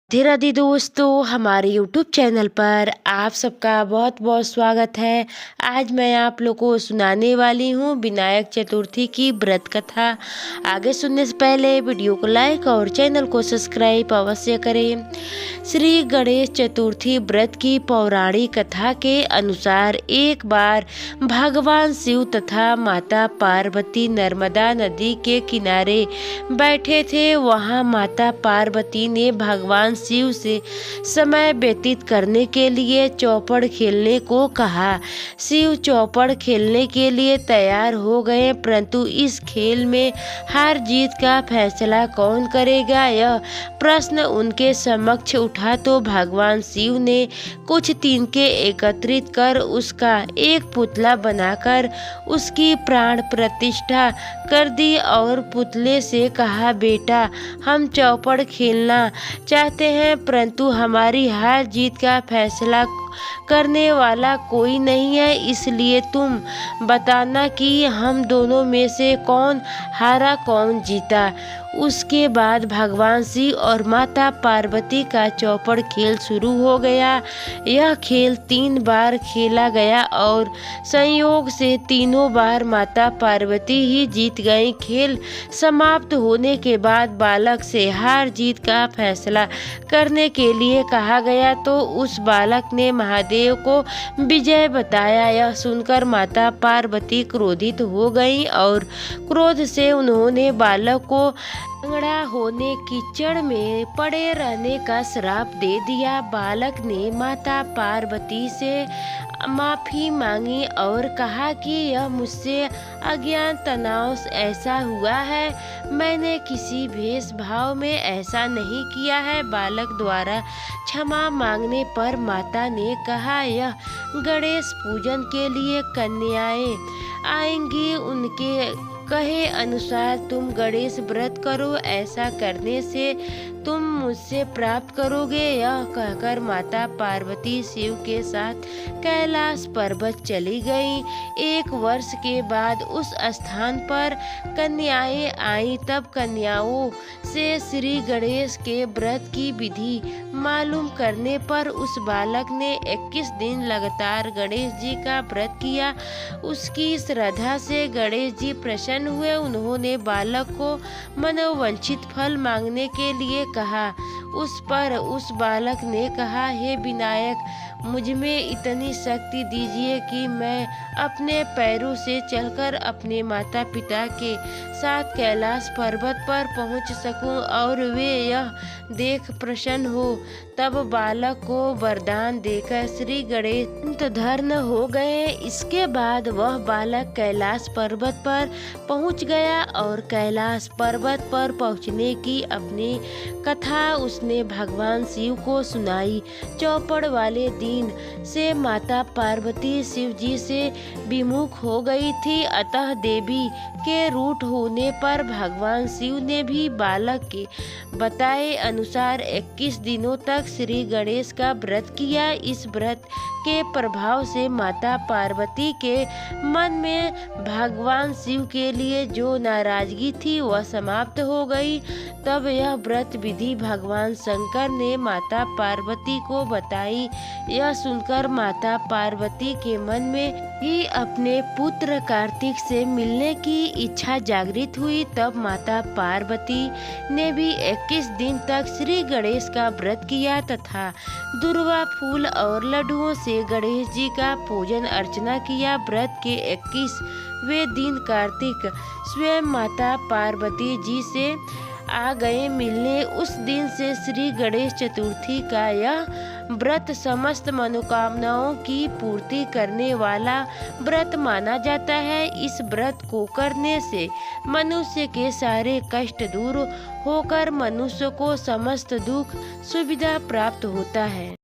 राधे राधे दोस्तों, हमारे YouTube channel पर आप सबका बहुत बहुत स्वागत है। आज मैं आप लोगों को सुनाने वाली हूँ विनायक चतुर्थी की व्रत कथा। आगे सुनने से पहले वीडियो को लाइक और चैनल को सब्सक्राइब अवश्य करें। श्री गणेश चतुर्थी व्रत की पौराणिक कथा के अनुसार एक बार भगवान शिव तथा माता पार्वती नर्मदा नदी के किनारे बैठे थे। वहाँ माता पार्वती ने भगवान शिव से समय व्यतीत करने के लिए चौपड़ खेलने को कहा। शिव चौपड़ खेलने के लिए तैयार हो गए, परंतु इस खेल में हार जीत का फैसला कौन करेगा, यह प्रश्न उनके समक्ष उठा तो भगवान शिव ने कुछ तिनके एकत्रित कर उसका एक पुतला बनाकर उसकी प्राण प्रतिष्ठा कर दी और पुतले से कहा, बेटा, हम चौपड़ खेलना चाहते हैं, परंतु हमारी हार जीत का फैसला करने वाला कोई नहीं है, इसलिए तुम बताना कि हम दोनों में से कौन हारा कौन जीता। उसके बाद भगवान शिव और माता पार्वती का चौपड़ खेल शुरू हो गया। यह खेल 3 बार खेला गया और संयोग से तीनों बार माता पार्वती ही जीत गईं। खेल समाप्त होने के बाद बालक से हार जीत का फैसला करने के लिए कहा गया तो उस बालक ने महादेव को विजय बताया। यह सुनकर माता पार्वती क्रोधित हो गईं और क्रोध से उन्होंने बालक को लंगड़ा होने कीचड़ में पड़े रहने का श्राप दे दिया। बालक ने माता पार्वती से माफी मांगी और कहा कि यह मुझसे अज्ञान तनाव से ऐसा हुआ है, मैंने किसी भेदभाव में ऐसा नहीं किया है। बालक द्वारा क्षमा मांगने पर माता ने कहा, यह गणेश पूजन के लिए कन्याएं आएंगी, उनके कहे अनुसार तुम गणेश व्रत करो, ऐसा करने से तुम मुझसे प्राप्त करोगे। यह कहकर माता पार्वती शिव के साथ कैलाश पर्वत चली गईं। 1 वर्ष के बाद उस स्थान पर कन्याएं आईं। तब कन्याओं से श्री गणेश के व्रत की विधि मालूम करने पर उस बालक ने 21 दिन लगातार गणेश जी का व्रत किया। उसकी श्रद्धा से गणेश जी प्रसन्न हुए। उन्होंने बालक को मनोवांछित फल मांगने के लिए कहा। उस बालक ने कहा, हे विनायक, मुझ में इतनी शक्ति दीजिए कि मैं अपने पैरों से चलकर अपने माता पिता के साथ कैलाश पर्वत पर पहुंच सकूं और वे यह देख प्रसन्न हो। तब बालक को वरदान देकर श्री गणेश धर्म हो गए। इसके बाद वह बालक कैलाश पर्वत पर पहुंच गया और कैलाश पर्वत पर पहुंचने की अपनी कथा उसने भगवान शिव को सुनाई। चौपड़ वाले दिन से माता पार्वती शिव जी से विमुख हो गई थी, अतः देवी के रूठ होने पर भगवान शिव ने भी बालक के बताए अनुसार 21 दिनों तक श्री गणेश का व्रत किया। इस व्रत के प्रभाव से माता पार्वती के मन में भगवान शिव के लिए जो नाराजगी थी वह समाप्त हो गई। तब यह व्रत विधि भगवान शंकर ने माता पार्वती को बताई। यह सुनकर माता पार्वती के मन में ही अपने पुत्र कार्तिक से मिलने की इच्छा जागृत हुई। तब माता पार्वती ने भी 21 दिन तक श्री गणेश का व्रत किया तथा दुर्वा फूल और लड्डुओं से गणेश जी का पूजन अर्चना किया। व्रत के 21वें दिन कार्तिक स्वयं माता पार्वती जी से आ गए मिलने। उस दिन से श्री गणेश चतुर्थी का यह व्रत समस्त मनोकामनाओं की पूर्ति करने वाला व्रत माना जाता है। इस व्रत को करने से मनुष्य के सारे कष्ट दूर होकर मनुष्य को समस्त दुख सुविधा प्राप्त होता है।